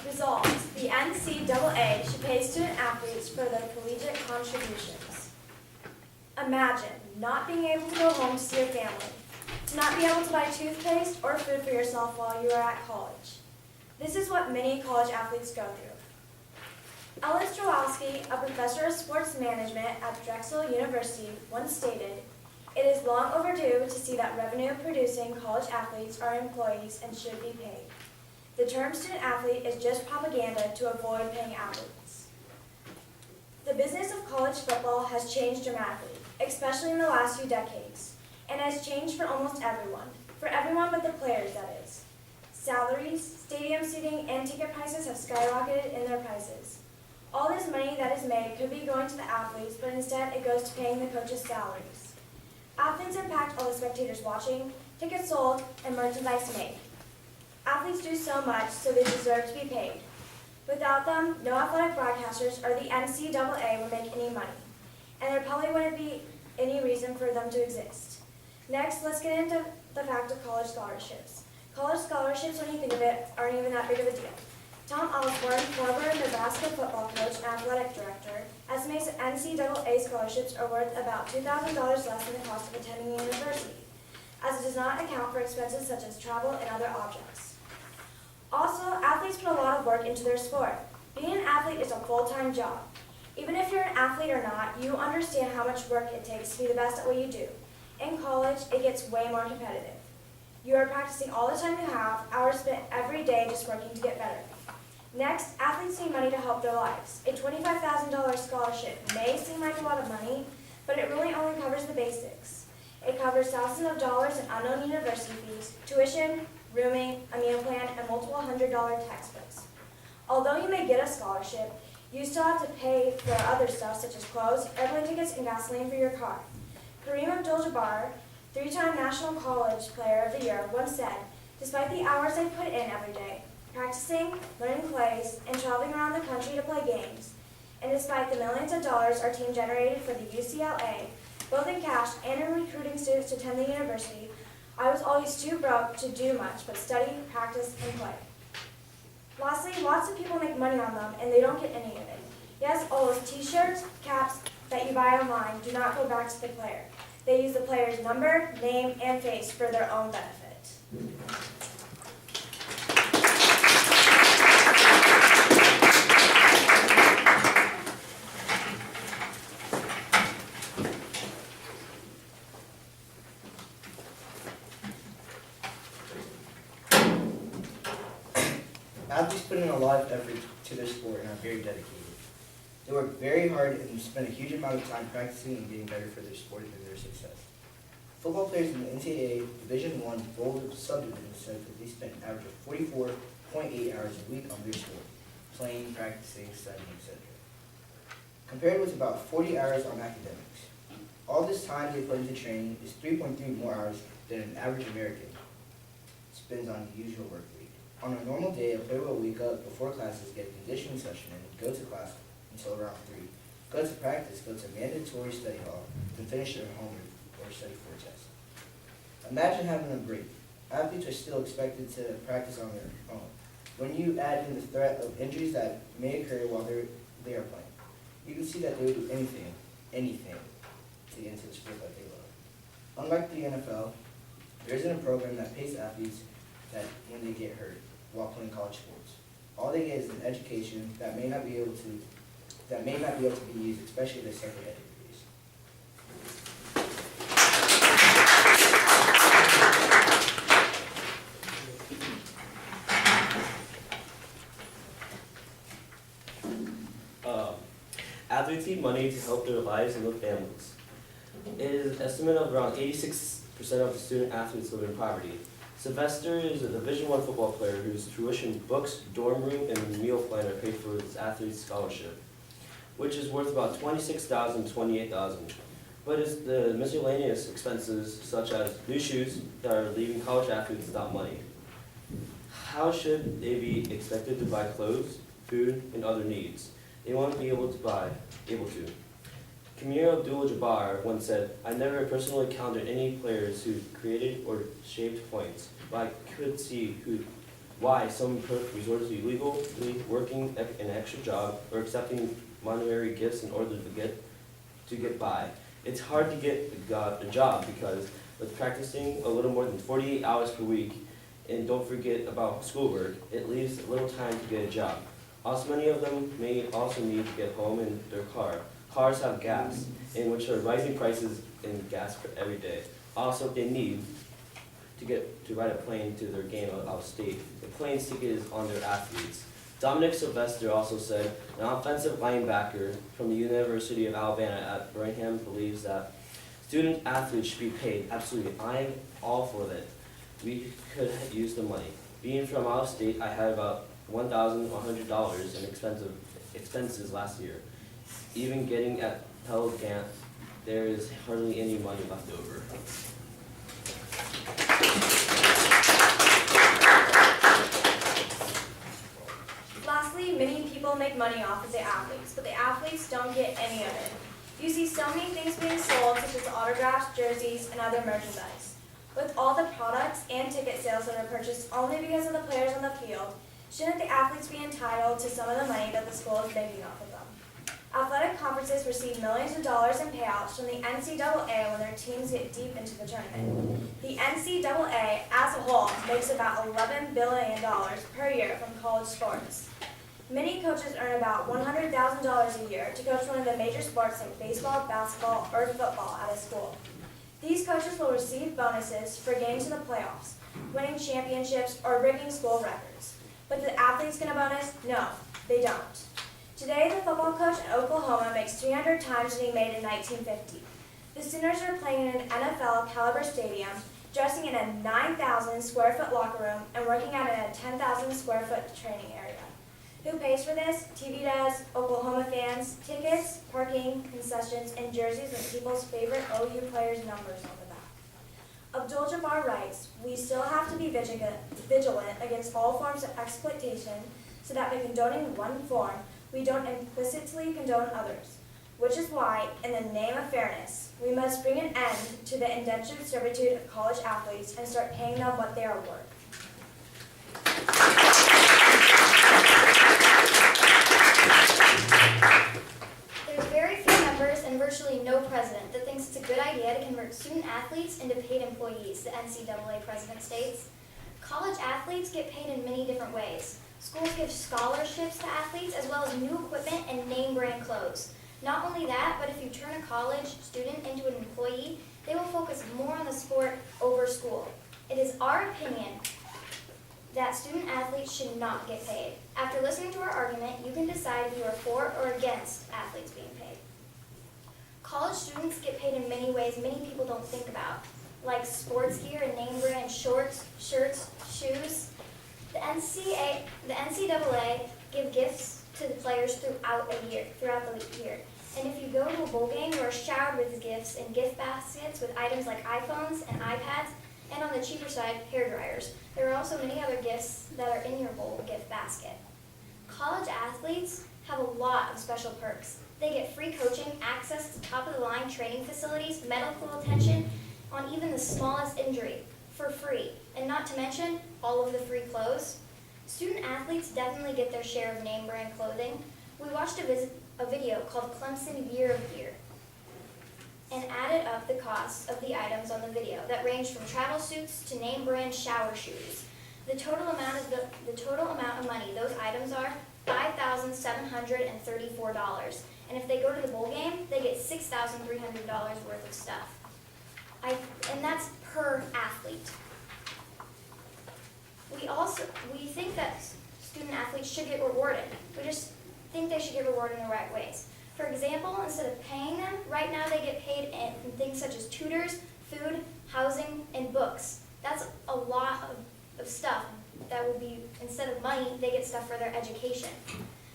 Resolved, the NCAA should pay student athletes for their collegiate contributions. Imagine not being able to go home to see your family, to not be able to buy toothpaste or food for yourself while you are at college. This is what many college athletes go through. Ellis Drowowski, a professor of sports management at Drexel University, once stated, "It is long overdue to see that revenue-producing college athletes are employees and should be paid. The term student athlete is just propaganda to avoid paying athletes." The business of college football has changed dramatically, especially in the last few decades, and has changed for almost everyone. For everyone but the players, that is. Salaries, stadium seating, and ticket prices have skyrocketed in their prices. All this money that is made could be going to the athletes, but instead it goes to paying the coaches' salaries. Athletes impact all the spectators watching, tickets sold, and merchandise made. Athletes do so much, so they deserve to be paid. Without them, no athletic broadcasters or the NCAA would make any money, and there probably wouldn't be any reason for them to exist. Next, let's get into the fact of college scholarships. College scholarships, when you think of it, aren't even that big of a deal. Tom Osborne, former Nebraska football coach and athletic director, estimates that NCAA scholarships are worth about $2,000 less than the cost of attending a university, as it does not account for expenses such as travel and other objects. Also, athletes put a lot of work into their sport. Being an athlete is a full-time job. Even if you're an athlete or not, you understand how much work it takes to be the best at what you do. In college, it gets way more competitive. You are practicing all the time you have, hours spent every day just working to get better. Next, athletes need money to help their lives. A $25,000 scholarship may seem like a lot of money, but it really only covers the basics. It covers thousands of dollars in unknown university fees, tuition, rooming, a meal plan, and multiple $100 textbooks. Although you may get a scholarship, you still have to pay for other stuff such as clothes, airplane tickets, and gasoline for your car. Kareem Abdul-Jabbar, three-time National College Player of the Year, once said, "Despite the hours I put in every day, practicing, learning plays, and traveling around the country to play games, and despite the millions of dollars our team generated for the UCLA, both in cash and in recruiting students to attend the university, I was always too broke to do much but study, practice, and play." Lastly, lots of people make money on them and they don't get any of it. Yes, all those t-shirts, caps that you buy online do not go back to the player. They use the player's number, name, and face for their own benefit. Athletes put in a lot of effort to their sport and are very dedicated. They work very hard and spend a huge amount of time practicing and getting better for their sport and their success. Football players in the NCAA Division I Bold Subdivision said that they spent an average of 44.8 hours a week on their sport, playing, practicing, studying, etc. Compared with about 40 hours on academics. All this time they put into training is 3.3 more hours than an average American spends on the usual work week. On a normal day, a player will wake up before classes, get a conditioning session in, go to class until around 3, go to practice, go to mandatory study hall, then finish their homework or study for a test. Imagine having a break. Athletes are still expected to practice on their own. When you add in the threat of injuries that may occur while they are playing, you can see that they would do anything to get into the sport that they love. Unlike the NFL, there isn't a program that pays athletes that when they get hurt while playing college sports. All they get is an education that may not be able to be used, especially their secondary degrees. Athletes need money to help their lives and their families. It is an estimate of around 86% of the student athletes live in poverty. Sylvester is a Division I football player whose tuition, books, dorm room, and meal plan are paid for his athlete's scholarship, which is worth about $26,000 to $28,000. But it's the miscellaneous expenses, such as new shoes, that are leaving college athletes without money. How should they be expected to buy clothes, food, and other needs? They won't be able to. Kareem Abdul-Jabbar once said, "I never personally counted any players who created or shaped points, but I could see who why some resort to illegally working an extra job or accepting monetary gifts in order to get by. It's hard to get a job because with practicing a little more than 48 hours per week, and don't forget about schoolwork, it leaves little time to get a job. Also, many of them may also need to get home in their car. Cars have gas, in which are rising prices in gas for every day. Also, they need to ride a plane to their game out of state. The plane ticket is on their athletes. Dominic Sylvester also said, an offensive linebacker from the University of Alabama at Birmingham believes that student athletes should be paid. Absolutely, I'm all for that. We could use the money. Being from out of state, I had about $1,100 in expenses last year. Even getting at Pell Grant, there is hardly any money left over. Lastly, many people make money off of the athletes, but the athletes don't get any of it. You see so many things being sold, such as autographs, jerseys, and other merchandise. With all the products and ticket sales that are purchased only because of the players on the field, shouldn't the athletes be entitled to some of the money that the school is making off of them? Athletic conferences receive millions of dollars in payouts from the NCAA when their teams get deep into the tournament. The NCAA as a whole makes about $11 billion per year from college sports. Many coaches earn about $100,000 a year to coach one of the major sports like baseball, basketball, or football at a school. These coaches will receive bonuses for getting to the playoffs, winning championships, or breaking school records. But do the athletes get a bonus? No, they don't. Today, the football coach at Oklahoma makes 300 times what he made in 1950. The Sooners are playing in an NFL caliber stadium, dressing in a 9,000 square foot locker room, and working out in a 10,000 square foot training area. Who pays for this? TV does, Oklahoma fans, tickets, parking, concessions, and jerseys with people's favorite OU players' numbers on the back. Abdul-Jabbar writes, we still have to be vigilant against all forms of exploitation so that by condoning one form, we don't implicitly condone others, which is why, in the name of fairness, we must bring an end to the indentured servitude of college athletes and start paying them what they are worth. There's very few members and virtually no president that thinks it's a good idea to convert student athletes into paid employees, the NCAA president states. College athletes get paid in many different ways. Schools give scholarships to athletes as well as new equipment and name brand clothes. Not only that, but if you turn a college student into an employee, they will focus more on the sport over school. It is our opinion that student athletes should not get paid. After listening to our argument, you can decide if you are for or against athletes being paid. College students get paid in many ways many people don't think about, like sports gear and name brand shorts, shirts, shoes. The NCAA give gifts to the players throughout the year. And if you go to a bowl game, you are showered with gifts and gift baskets with items like iPhones and iPads, and on the cheaper side, hair dryers. There are also many other gifts that are in your bowl gift basket. College athletes have a lot of special perks. They get free coaching, access to top-of-the-line training facilities, medical attention on even the smallest injury for free, and not to mention all of the free clothes. Student athletes definitely get their share of name brand clothing. We watched a video called Clemson Year of Gear and added up the costs of the items on the video that ranged from travel suits to name brand shower shoes. The total amount of money those items are $5,734. And if they go to the bowl game, they get $6,300 worth of stuff. And that's per athlete. We think that student athletes should get rewarded. We just think they should get rewarded in the right ways. For example, instead of paying them, right now they get paid in things such as tutors, food, housing, and books. That's a lot of stuff that would be, instead of money, they get stuff for their education.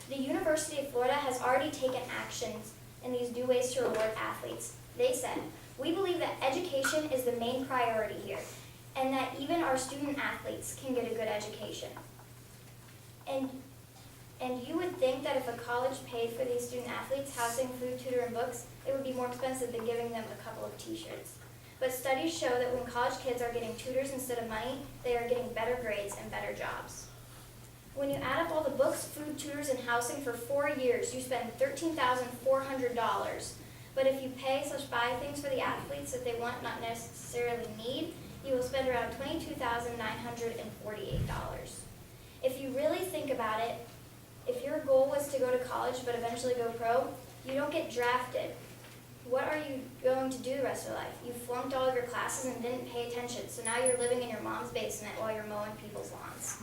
The University of Florida has already taken actions in these new ways to reward athletes. They said, we believe that education is the main priority here, and that even our student athletes can get a good education. And you would think that if a college paid for these student athletes housing, food, tutor, and books, it would be more expensive than giving them a couple of t-shirts. But studies show that when college kids are getting tutors instead of money, they are getting better grades and better jobs. When you add up all the books, food, tutors, and housing for 4 years, you spend $13,400. But if you pay/buy things for the athletes that they want, not necessarily need, you will spend around $22,948. If you really think about it, if your goal was to go to college but eventually go pro, you don't get drafted. What are you going to do the rest of your life? You flunked all of your classes and didn't pay attention, so now you're living in your mom's basement while you're mowing people's lawns.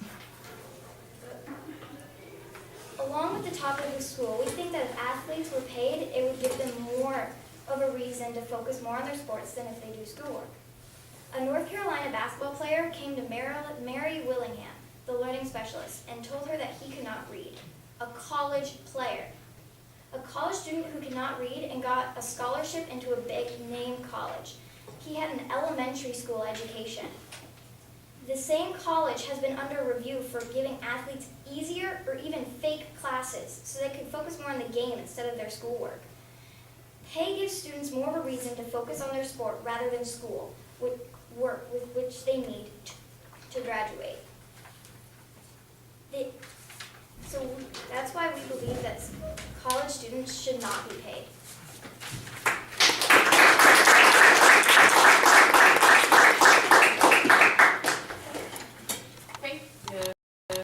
Along with the topic of school, we think that if athletes were paid, it would give them more of a reason to focus more on their sports than if they do schoolwork. A North Carolina basketball player came to Mary Willingham, the learning specialist, and told her that he could not read. A college player. A college student who could not read and got a scholarship into a big-name college. He had an elementary school education. The same college has been under review for giving athletes easier or even fake classes so they could focus more on the game instead of their schoolwork. Pay gives students more of a reason to focus on their sport rather than school, work with which they need to graduate. So that's why we believe that college students should not be paid.